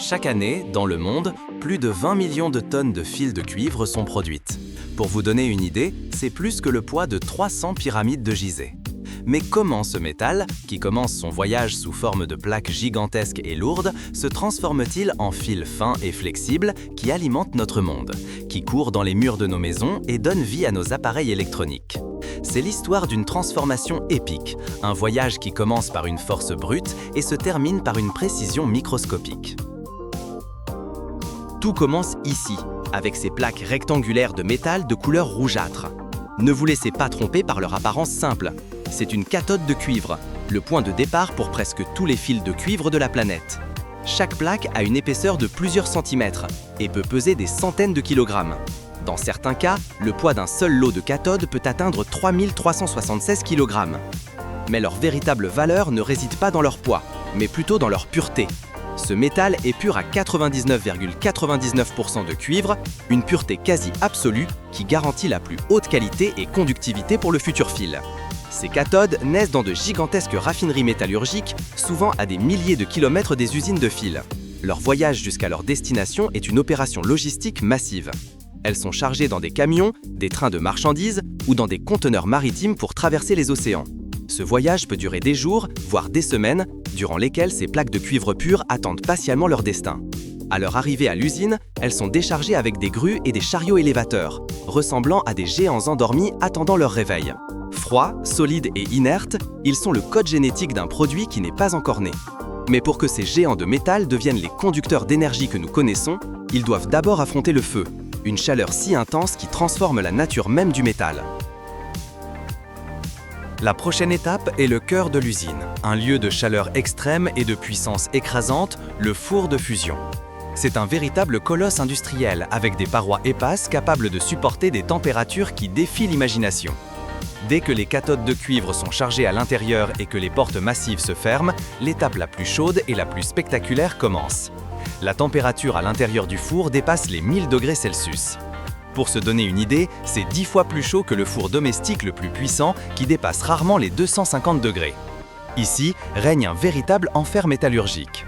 Chaque année, dans le monde, plus de 20 millions de tonnes de fils de cuivre sont produites. Pour vous donner une idée, c'est plus que le poids de 300 pyramides de Gizeh. Mais comment ce métal, qui commence son voyage sous forme de plaques gigantesques et lourdes, se transforme-t-il en fils fins et flexibles qui alimentent notre monde, qui courent dans les murs de nos maisons et donnent vie à nos appareils électroniques? C'est l'histoire d'une transformation épique, un voyage qui commence par une force brute et se termine par une précision microscopique. Tout commence ici, avec ces plaques rectangulaires de métal de couleur rougeâtre. Ne vous laissez pas tromper par leur apparence simple. C'est une cathode de cuivre, le point de départ pour presque tous les fils de cuivre de la planète. Chaque plaque a une épaisseur de plusieurs centimètres et peut peser des centaines de kilogrammes. Dans certains cas, le poids d'un seul lot de cathodes peut atteindre 3376 kg. Mais leur véritable valeur ne réside pas dans leur poids, mais plutôt dans leur pureté. Ce métal est pur à 99,99% de cuivre, une pureté quasi absolue qui garantit la plus haute qualité et conductivité pour le futur fil. Ces cathodes naissent dans de gigantesques raffineries métallurgiques, souvent à des milliers de kilomètres des usines de fil. Leur voyage jusqu'à leur destination est une opération logistique massive. Elles sont chargées dans des camions, des trains de marchandises ou dans des conteneurs maritimes pour traverser les océans. Ce voyage peut durer des jours, voire des semaines, durant lesquelles ces plaques de cuivre pur attendent patiemment leur destin. À leur arrivée à l'usine, elles sont déchargées avec des grues et des chariots élévateurs, ressemblant à des géants endormis attendant leur réveil. Froids, solides et inertes, ils sont le code génétique d'un produit qui n'est pas encore né. Mais pour que ces géants de métal deviennent les conducteurs d'énergie que nous connaissons, ils doivent d'abord affronter le feu, une chaleur si intense qui transforme la nature même du métal. La prochaine étape est le cœur de l'usine, un lieu de chaleur extrême et de puissance écrasante, le four de fusion. C'est un véritable colosse industriel avec des parois épaisses capables de supporter des températures qui défient l'imagination. Dès que les cathodes de cuivre sont chargées à l'intérieur et que les portes massives se ferment, l'étape la plus chaude et la plus spectaculaire commence. La température à l'intérieur du four dépasse les 1000 degrés Celsius. Pour se donner une idée, c'est 10 fois plus chaud que le four domestique le plus puissant qui dépasse rarement les 250 degrés. Ici règne un véritable enfer métallurgique.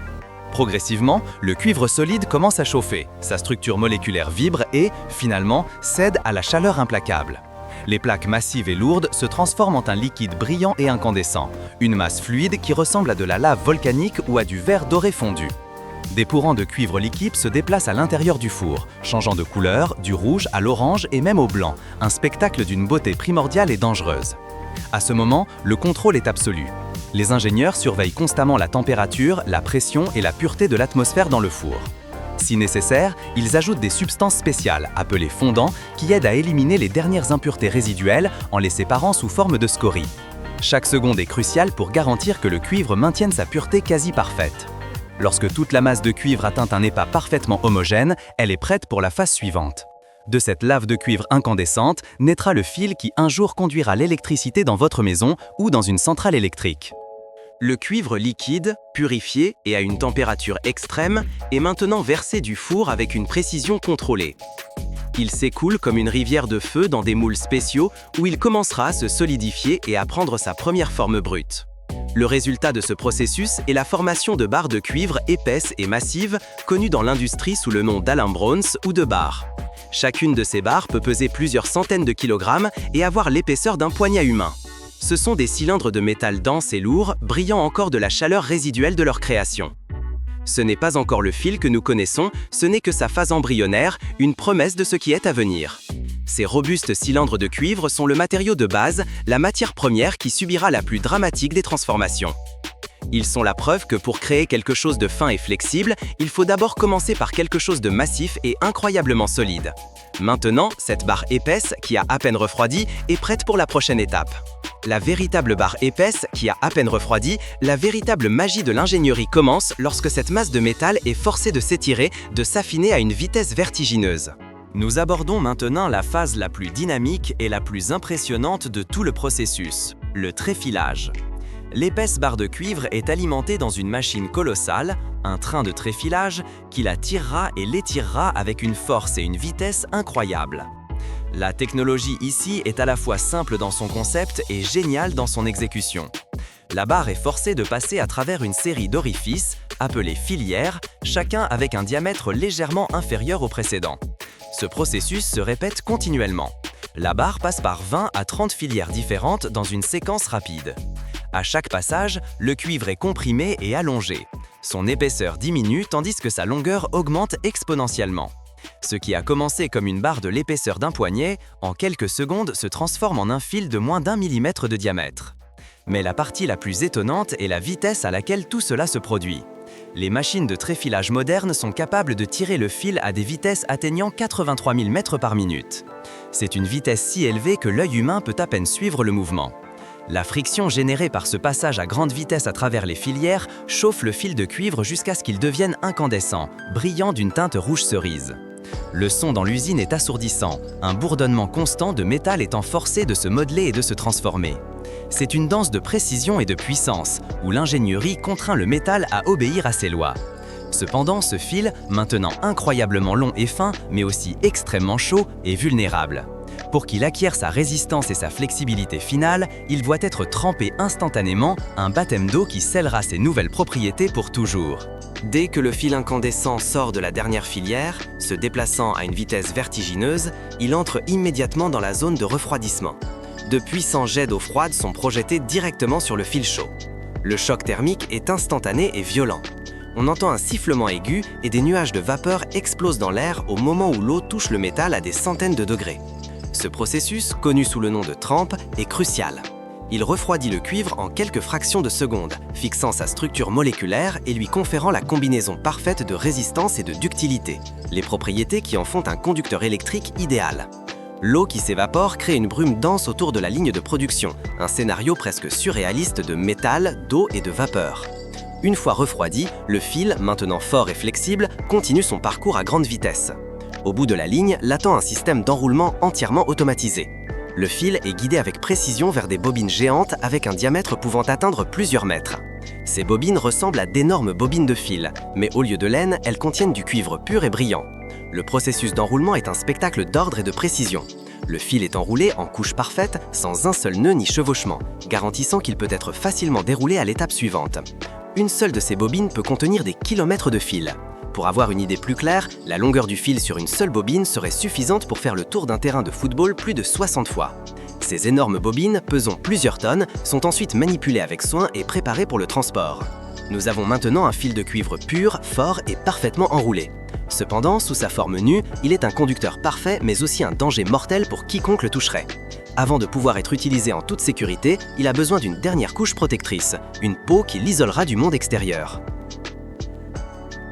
Progressivement, le cuivre solide commence à chauffer, sa structure moléculaire vibre et, finalement, cède à la chaleur implacable. Les plaques massives et lourdes se transforment en un liquide brillant et incandescent, une masse fluide qui ressemble à de la lave volcanique ou à du verre doré fondu. Des courants de cuivre liquide se déplacent à l'intérieur du four, changeant de couleur, du rouge à l'orange et même au blanc, un spectacle d'une beauté primordiale et dangereuse. À ce moment, le contrôle est absolu. Les ingénieurs surveillent constamment la température, la pression et la pureté de l'atmosphère dans le four. Si nécessaire, ils ajoutent des substances spéciales, appelées fondants, qui aident à éliminer les dernières impuretés résiduelles en les séparant sous forme de scories. Chaque seconde est cruciale pour garantir que le cuivre maintienne sa pureté quasi parfaite. Lorsque toute la masse de cuivre atteint un épat parfaitement homogène, elle est prête pour la phase suivante. De cette lave de cuivre incandescente naîtra le fil qui un jour conduira l'électricité dans votre maison ou dans une centrale électrique. Le cuivre liquide, purifié et à une température extrême, est maintenant versé du four avec une précision contrôlée. Il s'écoule comme une rivière de feu dans des moules spéciaux où il commencera à se solidifier et à prendre sa première forme brute. Le résultat de ce processus est la formation de barres de cuivre épaisses et massives, connues dans l'industrie sous le nom d'alembrons ou de barres. Chacune de ces barres peut peser plusieurs centaines de kilogrammes et avoir l'épaisseur d'un poignet humain. Ce sont des cylindres de métal denses et lourds, brillant encore de la chaleur résiduelle de leur création. Ce n'est pas encore le fil que nous connaissons, ce n'est que sa phase embryonnaire, une promesse de ce qui est à venir. Ces robustes cylindres de cuivre sont le matériau de base, la matière première qui subira la plus dramatique des transformations. Ils sont la preuve que pour créer quelque chose de fin et flexible, il faut d'abord commencer par quelque chose de massif et incroyablement solide. Maintenant, cette barre épaisse, qui a à peine refroidi, est prête pour la prochaine étape. La véritable barre épaisse, qui a à peine refroidi, la véritable magie de l'ingénierie commence lorsque cette masse de métal est forcée de s'étirer, de s'affiner à une vitesse vertigineuse. Nous abordons maintenant la phase la plus dynamique et la plus impressionnante de tout le processus, le tréfilage. L'épaisse barre de cuivre est alimentée dans une machine colossale, un train de tréfilage, qui la tirera et l'étirera avec une force et une vitesse incroyables. La technologie ici est à la fois simple dans son concept et géniale dans son exécution. La barre est forcée de passer à travers une série d'orifices, appelées filières, chacun avec un diamètre légèrement inférieur au précédent. Ce processus se répète continuellement. La barre passe par 20 à 30 filières différentes dans une séquence rapide. À chaque passage, le cuivre est comprimé et allongé. Son épaisseur diminue tandis que sa longueur augmente exponentiellement. Ce qui a commencé comme une barre de l'épaisseur d'un poignet, en quelques secondes se transforme en un fil de moins d'1 millimètre de diamètre. Mais la partie la plus étonnante est la vitesse à laquelle tout cela se produit. Les machines de tréfilage modernes sont capables de tirer le fil à des vitesses atteignant 83 000 mètres par minute. C'est une vitesse si élevée que l'œil humain peut à peine suivre le mouvement. La friction générée par ce passage à grande vitesse à travers les filières chauffe le fil de cuivre jusqu'à ce qu'il devienne incandescent, brillant d'une teinte rouge cerise. Le son dans l'usine est assourdissant, un bourdonnement constant de métal étant forcé de se modeler et de se transformer. C'est une danse de précision et de puissance, où l'ingénierie contraint le métal à obéir à ses lois. Cependant, ce fil, maintenant incroyablement long et fin, mais aussi extrêmement chaud, est vulnérable. Pour qu'il acquiert sa résistance et sa flexibilité finale, il doit être trempé instantanément, un baptême d'eau qui scellera ses nouvelles propriétés pour toujours. Dès que le fil incandescent sort de la dernière filière, se déplaçant à une vitesse vertigineuse, il entre immédiatement dans la zone de refroidissement. De puissants jets d'eau froide sont projetés directement sur le fil chaud. Le choc thermique est instantané et violent. On entend un sifflement aigu et des nuages de vapeur explosent dans l'air au moment où l'eau touche le métal à des centaines de degrés. Ce processus, connu sous le nom de trempe, est crucial. Il refroidit le cuivre en quelques fractions de secondes, fixant sa structure moléculaire et lui conférant la combinaison parfaite de résistance et de ductilité, les propriétés qui en font un conducteur électrique idéal. L'eau qui s'évapore crée une brume dense autour de la ligne de production, un scénario presque surréaliste de métal, d'eau et de vapeur. Une fois refroidi, le fil, maintenant fort et flexible, continue son parcours à grande vitesse. Au bout de la ligne, l'attend un système d'enroulement entièrement automatisé. Le fil est guidé avec précision vers des bobines géantes avec un diamètre pouvant atteindre plusieurs mètres. Ces bobines ressemblent à d'énormes bobines de fil, mais au lieu de laine, elles contiennent du cuivre pur et brillant. Le processus d'enroulement est un spectacle d'ordre et de précision. Le fil est enroulé en couches parfaites, sans un seul nœud ni chevauchement, garantissant qu'il peut être facilement déroulé à l'étape suivante. Une seule de ces bobines peut contenir des kilomètres de fil. Pour avoir une idée plus claire, la longueur du fil sur une seule bobine serait suffisante pour faire le tour d'un terrain de football plus de 60 fois. Ces énormes bobines, pesant plusieurs tonnes, sont ensuite manipulées avec soin et préparées pour le transport. Nous avons maintenant un fil de cuivre pur, fort et parfaitement enroulé. Cependant, sous sa forme nue, il est un conducteur parfait mais aussi un danger mortel pour quiconque le toucherait. Avant de pouvoir être utilisé en toute sécurité, il a besoin d'une dernière couche protectrice, une peau qui l'isolera du monde extérieur.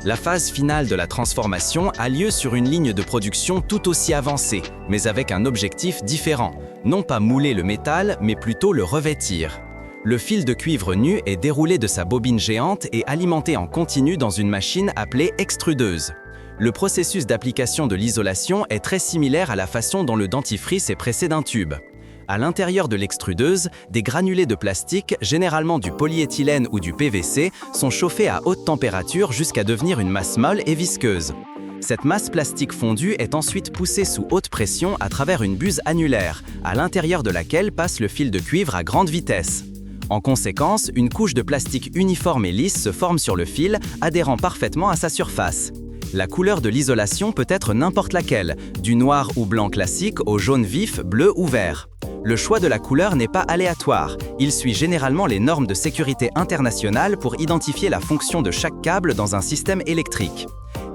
La phase finale de la transformation a lieu sur une ligne de production tout aussi avancée, mais avec un objectif différent. Non pas mouler le métal, mais plutôt le revêtir. Le fil de cuivre nu est déroulé de sa bobine géante et alimenté en continu dans une machine appelée extrudeuse. Le processus d'application de l'isolation est très similaire à la façon dont le dentifrice est pressé d'un tube. À l'intérieur de l'extrudeuse, des granulés de plastique, généralement du polyéthylène ou du PVC, sont chauffés à haute température jusqu'à devenir une masse molle et visqueuse. Cette masse plastique fondue est ensuite poussée sous haute pression à travers une buse annulaire, à l'intérieur de laquelle passe le fil de cuivre à grande vitesse. En conséquence, une couche de plastique uniforme et lisse se forme sur le fil, adhérant parfaitement à sa surface. La couleur de l'isolation peut être n'importe laquelle, du noir ou blanc classique au jaune vif, bleu ou vert. Le choix de la couleur n'est pas aléatoire, il suit généralement les normes de sécurité internationales pour identifier la fonction de chaque câble dans un système électrique.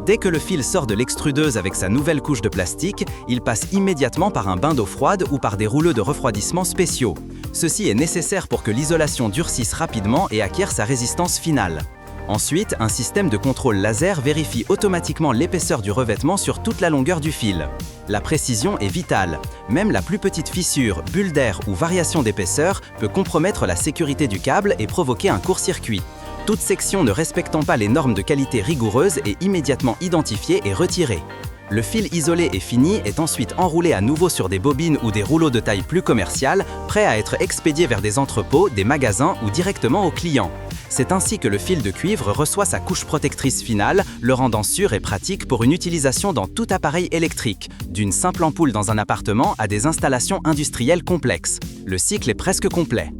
Dès que le fil sort de l'extrudeuse avec sa nouvelle couche de plastique, il passe immédiatement par un bain d'eau froide ou par des rouleaux de refroidissement spéciaux. Ceci est nécessaire pour que l'isolation durcisse rapidement et acquiert sa résistance finale. Ensuite, un système de contrôle laser vérifie automatiquement l'épaisseur du revêtement sur toute la longueur du fil. La précision est vitale. Même la plus petite fissure, bulle d'air ou variation d'épaisseur peut compromettre la sécurité du câble et provoquer un court-circuit. Toute section ne respectant pas les normes de qualité rigoureuses est immédiatement identifiée et retirée. Le fil isolé et fini est ensuite enroulé à nouveau sur des bobines ou des rouleaux de taille plus commerciale, prêts à être expédiés vers des entrepôts, des magasins ou directement aux clients. C'est ainsi que le fil de cuivre reçoit sa couche protectrice finale, le rendant sûr et pratique pour une utilisation dans tout appareil électrique, d'une simple ampoule dans un appartement à des installations industrielles complexes. Le cycle est presque complet.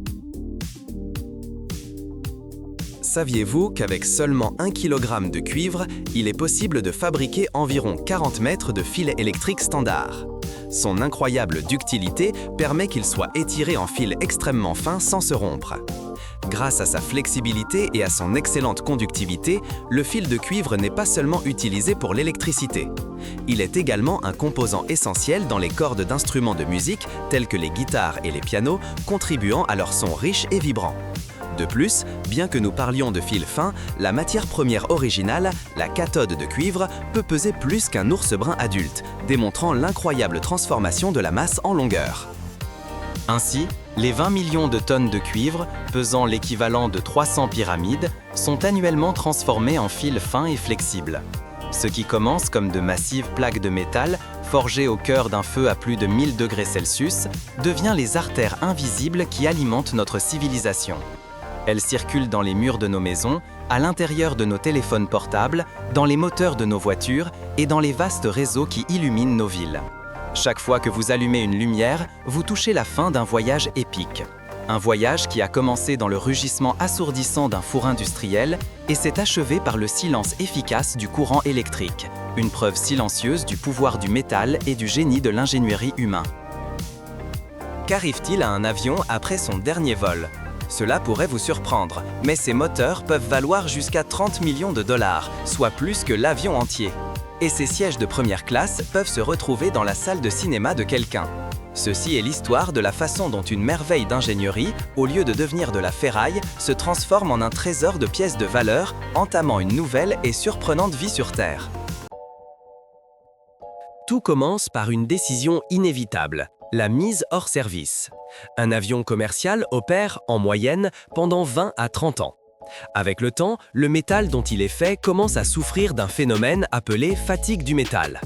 Saviez-vous qu'avec seulement 1 kg de cuivre, il est possible de fabriquer environ 40 mètres de fil électrique standard? Son incroyable ductilité permet qu'il soit étiré en fil extrêmement fin sans se rompre. Grâce à sa flexibilité et à son excellente conductivité, le fil de cuivre n'est pas seulement utilisé pour l'électricité. Il est également un composant essentiel dans les cordes d'instruments de musique tels que les guitares et les pianos, contribuant à leur son riche et vibrant. De plus, bien que nous parlions de fil fin, la matière première originale, la cathode de cuivre, peut peser plus qu'un ours brun adulte, démontrant l'incroyable transformation de la masse en longueur. Ainsi, les 20 millions de tonnes de cuivre, pesant l'équivalent de 300 pyramides, sont annuellement transformées en fils fins et flexibles. Ce qui commence comme de massives plaques de métal, forgées au cœur d'un feu à plus de 1000 degrés Celsius, devient les artères invisibles qui alimentent notre civilisation. Elles circulent dans les murs de nos maisons, à l'intérieur de nos téléphones portables, dans les moteurs de nos voitures et dans les vastes réseaux qui illuminent nos villes. Chaque fois que vous allumez une lumière, vous touchez la fin d'un voyage épique. Un voyage qui a commencé dans le rugissement assourdissant d'un four industriel et s'est achevé par le silence efficace du courant électrique, une preuve silencieuse du pouvoir du métal et du génie de l'ingénierie humain. Qu'arrive-t-il à un avion après son dernier vol ? Cela pourrait vous surprendre, mais ces moteurs peuvent valoir jusqu'à 30 millions de dollars, soit plus que l'avion entier. Et ces sièges de première classe peuvent se retrouver dans la salle de cinéma de quelqu'un. Ceci est l'histoire de la façon dont une merveille d'ingénierie, au lieu de devenir de la ferraille, se transforme en un trésor de pièces de valeur, entamant une nouvelle et surprenante vie sur Terre. Tout commence par une décision inévitable, la mise hors service. Un avion commercial opère, en moyenne, pendant 20 à 30 ans. Avec le temps, le métal dont il est fait commence à souffrir d'un phénomène appelé fatigue du métal.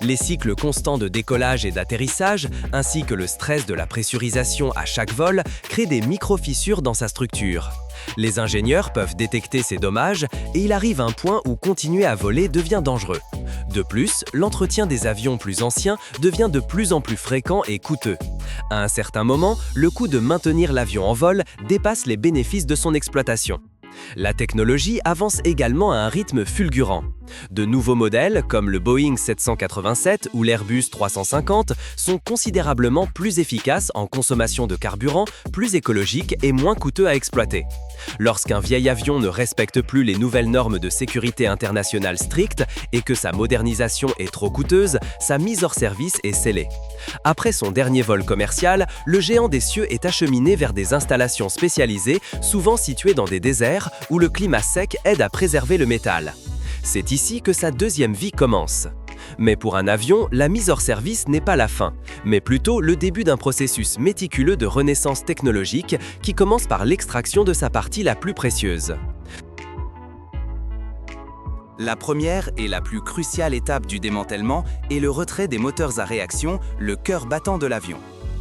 Les cycles constants de décollage et d'atterrissage, ainsi que le stress de la pressurisation à chaque vol, créent des micro-fissures dans sa structure. Les ingénieurs peuvent détecter ces dommages et il arrive un point où continuer à voler devient dangereux. De plus, l'entretien des avions plus anciens devient de plus en plus fréquent et coûteux. À un certain moment, le coût de maintenir l'avion en vol dépasse les bénéfices de son exploitation. La technologie avance également à un rythme fulgurant. De nouveaux modèles, comme le Boeing 787 ou l'Airbus 350, sont considérablement plus efficaces en consommation de carburant, plus écologiques et moins coûteux à exploiter. Lorsqu'un vieil avion ne respecte plus les nouvelles normes de sécurité internationale strictes et que sa modernisation est trop coûteuse, sa mise hors service est scellée. Après son dernier vol commercial, le géant des cieux est acheminé vers des installations spécialisées, souvent situées dans des déserts, où le climat sec aide à préserver le métal. C'est ici que sa deuxième vie commence. Mais pour un avion, la mise hors service n'est pas la fin, mais plutôt le début d'un processus méticuleux de renaissance technologique qui commence par l'extraction de sa partie la plus précieuse. La première et la plus cruciale étape du démantèlement est le retrait des moteurs à réaction, le cœur battant de l'avion.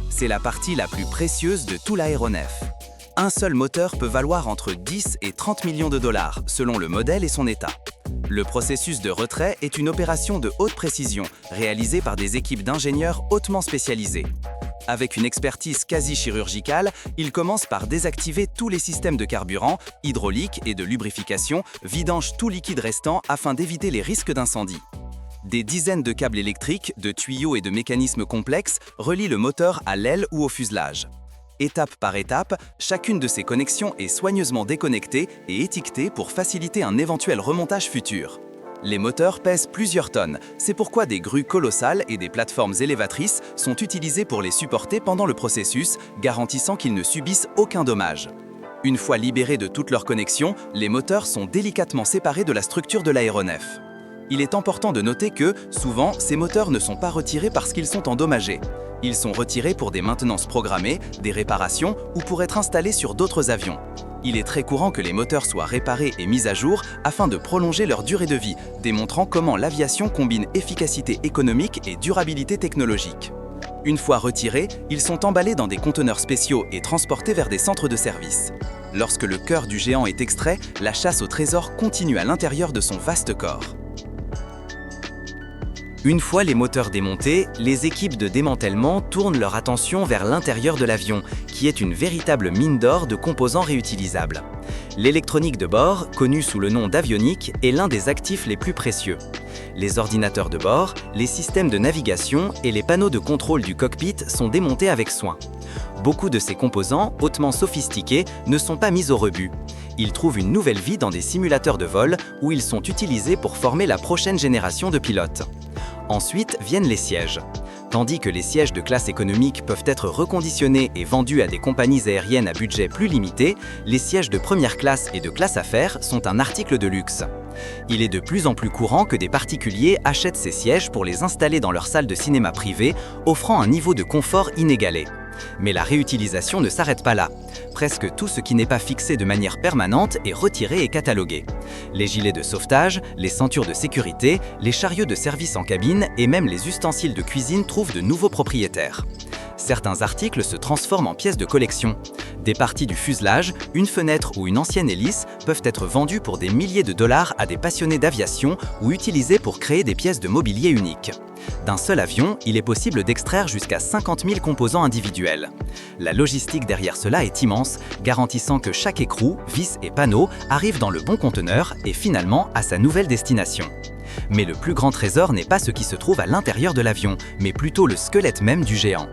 C'est la partie la plus précieuse de tout l'aéronef. Un seul moteur peut valoir entre 10 et 30 millions de dollars, selon le modèle et son état. Le processus de retrait est une opération de haute précision, réalisée par des équipes d'ingénieurs hautement spécialisées. Avec une expertise quasi chirurgicale, il commence par désactiver tous les systèmes de carburant, hydraulique et de lubrification, vidange tout liquide restant afin d'éviter les risques d'incendie. Des dizaines de câbles électriques, de tuyaux et de mécanismes complexes relient le moteur à l'aile ou au fuselage. Étape par étape, chacune de ces connexions est soigneusement déconnectée et étiquetée pour faciliter un éventuel remontage futur. Les moteurs pèsent plusieurs tonnes, c'est pourquoi des grues colossales et des plateformes élévatrices sont utilisées pour les supporter pendant le processus, garantissant qu'ils ne subissent aucun dommage. Une fois libérés de toutes leurs connexions, les moteurs sont délicatement séparés de la structure de l'aéronef. Il est important de noter que, souvent, ces moteurs ne sont pas retirés parce qu'ils sont endommagés. Ils sont retirés pour des maintenances programmées, des réparations ou pour être installés sur d'autres avions. Il est très courant que les moteurs soient réparés et mis à jour afin de prolonger leur durée de vie, démontrant comment l'aviation combine efficacité économique et durabilité technologique. Une fois retirés, ils sont emballés dans des conteneurs spéciaux et transportés vers des centres de service. Lorsque le cœur du géant est extrait, la chasse au trésor continue à l'intérieur de son vaste corps. Une fois les moteurs démontés, les équipes de démantèlement tournent leur attention vers l'intérieur de l'avion, qui est une véritable mine d'or de composants réutilisables. L'électronique de bord, connue sous le nom d'avionique, est l'un des actifs les plus précieux. Les ordinateurs de bord, les systèmes de navigation et les panneaux de contrôle du cockpit sont démontés avec soin. Beaucoup de ces composants, hautement sophistiqués, ne sont pas mis au rebut. Ils trouvent une nouvelle vie dans des simulateurs de vol où ils sont utilisés pour former la prochaine génération de pilotes. Ensuite viennent les sièges. Tandis que les sièges de classe économique peuvent être reconditionnés et vendus à des compagnies aériennes à budget plus limité, les sièges de première classe et de classe affaires sont un article de luxe. Il est de plus en plus courant que des particuliers achètent ces sièges pour les installer dans leur salle de cinéma privée, offrant un niveau de confort inégalé. Mais la réutilisation ne s'arrête pas là. Presque tout ce qui n'est pas fixé de manière permanente est retiré et catalogué. Les gilets de sauvetage, les ceintures de sécurité, les chariots de service en cabine et même les ustensiles de cuisine trouvent de nouveaux propriétaires. Certains articles se transforment en pièces de collection. Des parties du fuselage, une fenêtre ou une ancienne hélice peuvent être vendues pour des milliers de dollars à des passionnés d'aviation ou utilisées pour créer des pièces de mobilier uniques. D'un seul avion, il est possible d'extraire jusqu'à 50 000 composants individuels. La logistique derrière cela est immense, garantissant que chaque écrou, vis et panneau arrive dans le bon conteneur et finalement à sa nouvelle destination. Mais le plus grand trésor n'est pas ce qui se trouve à l'intérieur de l'avion, mais plutôt le squelette même du géant.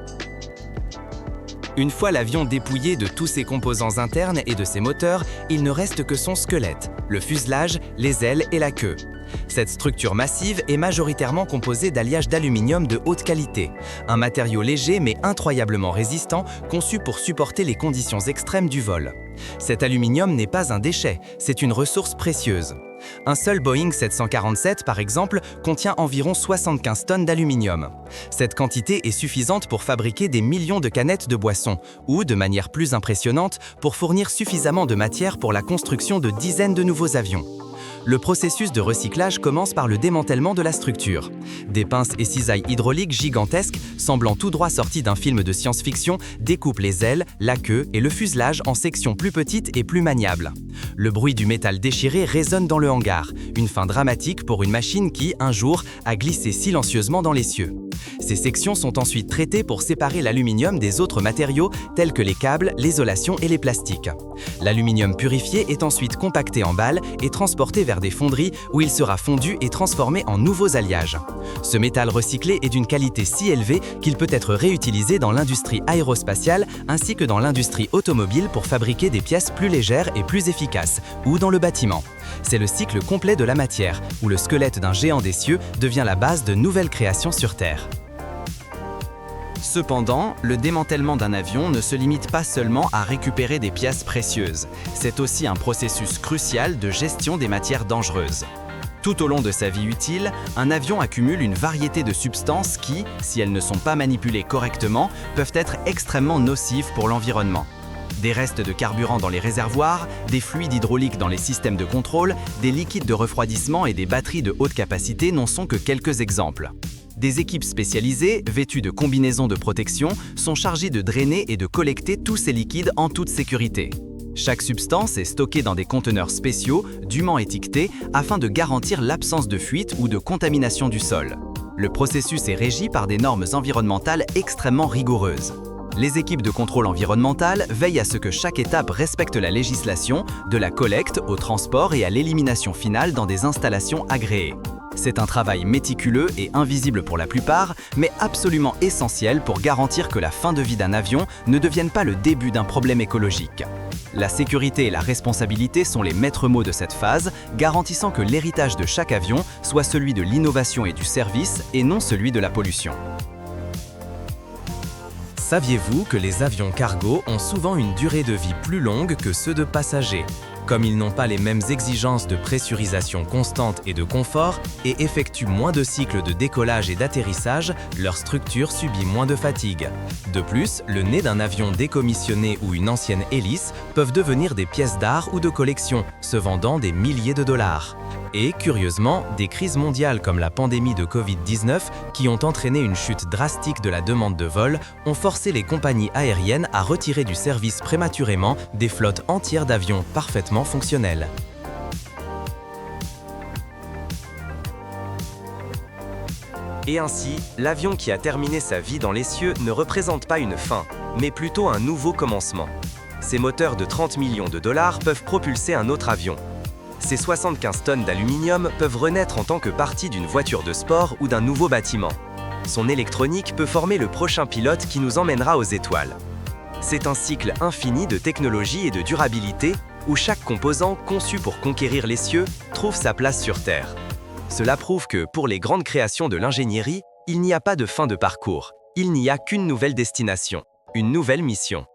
Une fois l'avion dépouillé de tous ses composants internes et de ses moteurs, il ne reste que son squelette, le fuselage, les ailes et la queue. Cette structure massive est majoritairement composée d'alliages d'aluminium de haute qualité, un matériau léger mais incroyablement résistant, conçu pour supporter les conditions extrêmes du vol. Cet aluminium n'est pas un déchet, c'est une ressource précieuse. Un seul Boeing 747, par exemple, contient environ 75 tonnes d'aluminium. Cette quantité est suffisante pour fabriquer des millions de canettes de boissons, ou, de manière plus impressionnante, pour fournir suffisamment de matière pour la construction de dizaines de nouveaux avions. Le processus de recyclage commence par le démantèlement de la structure. Des pinces et cisailles hydrauliques gigantesques, semblant tout droit sorties d'un film de science-fiction, découpent les ailes, la queue et le fuselage en sections plus petites et plus maniables. Le bruit du métal déchiré résonne dans le hangar, une fin dramatique pour une machine qui, un jour, a glissé silencieusement dans les cieux. Ces sections sont ensuite traitées pour séparer l'aluminium des autres matériaux tels que les câbles, l'isolation et les plastiques. L'aluminium purifié est ensuite compacté en balles et transporté vers des fonderies où il sera fondu et transformé en nouveaux alliages. Ce métal recyclé est d'une qualité si élevée qu'il peut être réutilisé dans l'industrie aérospatiale ainsi que dans l'industrie automobile pour fabriquer des pièces plus légères et plus efficaces, ou dans le bâtiment. C'est le cycle complet de la matière, où le squelette d'un géant des cieux devient la base de nouvelles créations sur Terre. Cependant, le démantèlement d'un avion ne se limite pas seulement à récupérer des pièces précieuses. C'est aussi un processus crucial de gestion des matières dangereuses. Tout au long de sa vie utile, un avion accumule une variété de substances qui, si elles ne sont pas manipulées correctement, peuvent être extrêmement nocives pour l'environnement. Des restes de carburant dans les réservoirs, des fluides hydrauliques dans les systèmes de contrôle, des liquides de refroidissement et des batteries de haute capacité n'en sont que quelques exemples. Des équipes spécialisées, vêtues de combinaisons de protection, sont chargées de drainer et de collecter tous ces liquides en toute sécurité. Chaque substance est stockée dans des conteneurs spéciaux, dûment étiquetés, afin de garantir l'absence de fuite ou de contamination du sol. Le processus est régi par des normes environnementales extrêmement rigoureuses. Les équipes de contrôle environnemental veillent à ce que chaque étape respecte la législation, de la collecte au transport et à l'élimination finale dans des installations agréées. C'est un travail méticuleux et invisible pour la plupart, mais absolument essentiel pour garantir que la fin de vie d'un avion ne devienne pas le début d'un problème écologique. La sécurité et la responsabilité sont les maîtres mots de cette phase, garantissant que l'héritage de chaque avion soit celui de l'innovation et du service et non celui de la pollution. Saviez-vous que les avions cargo ont souvent une durée de vie plus longue que ceux de passagers ? Comme ils n'ont pas les mêmes exigences de pressurisation constante et de confort et effectuent moins de cycles de décollage et d'atterrissage, leur structure subit moins de fatigue. De plus, le nez d'un avion décommissionné ou une ancienne hélice peuvent devenir des pièces d'art ou de collection, se vendant des milliers de dollars. Et, curieusement, des crises mondiales comme la pandémie de Covid-19, qui ont entraîné une chute drastique de la demande de vol, ont forcé les compagnies aériennes à retirer du service prématurément des flottes entières d'avions parfaitement fonctionnels. Et ainsi, l'avion qui a terminé sa vie dans les cieux ne représente pas une fin, mais plutôt un nouveau commencement. Ces moteurs de 30 millions de dollars peuvent propulser un autre avion. Ces 75 tonnes d'aluminium peuvent renaître en tant que partie d'une voiture de sport ou d'un nouveau bâtiment. Son électronique peut former le prochain pilote qui nous emmènera aux étoiles. C'est un cycle infini de technologie et de durabilité où chaque composant conçu pour conquérir les cieux trouve sa place sur Terre. Cela prouve que, pour les grandes créations de l'ingénierie, il n'y a pas de fin de parcours. Il n'y a qu'une nouvelle destination, une nouvelle mission.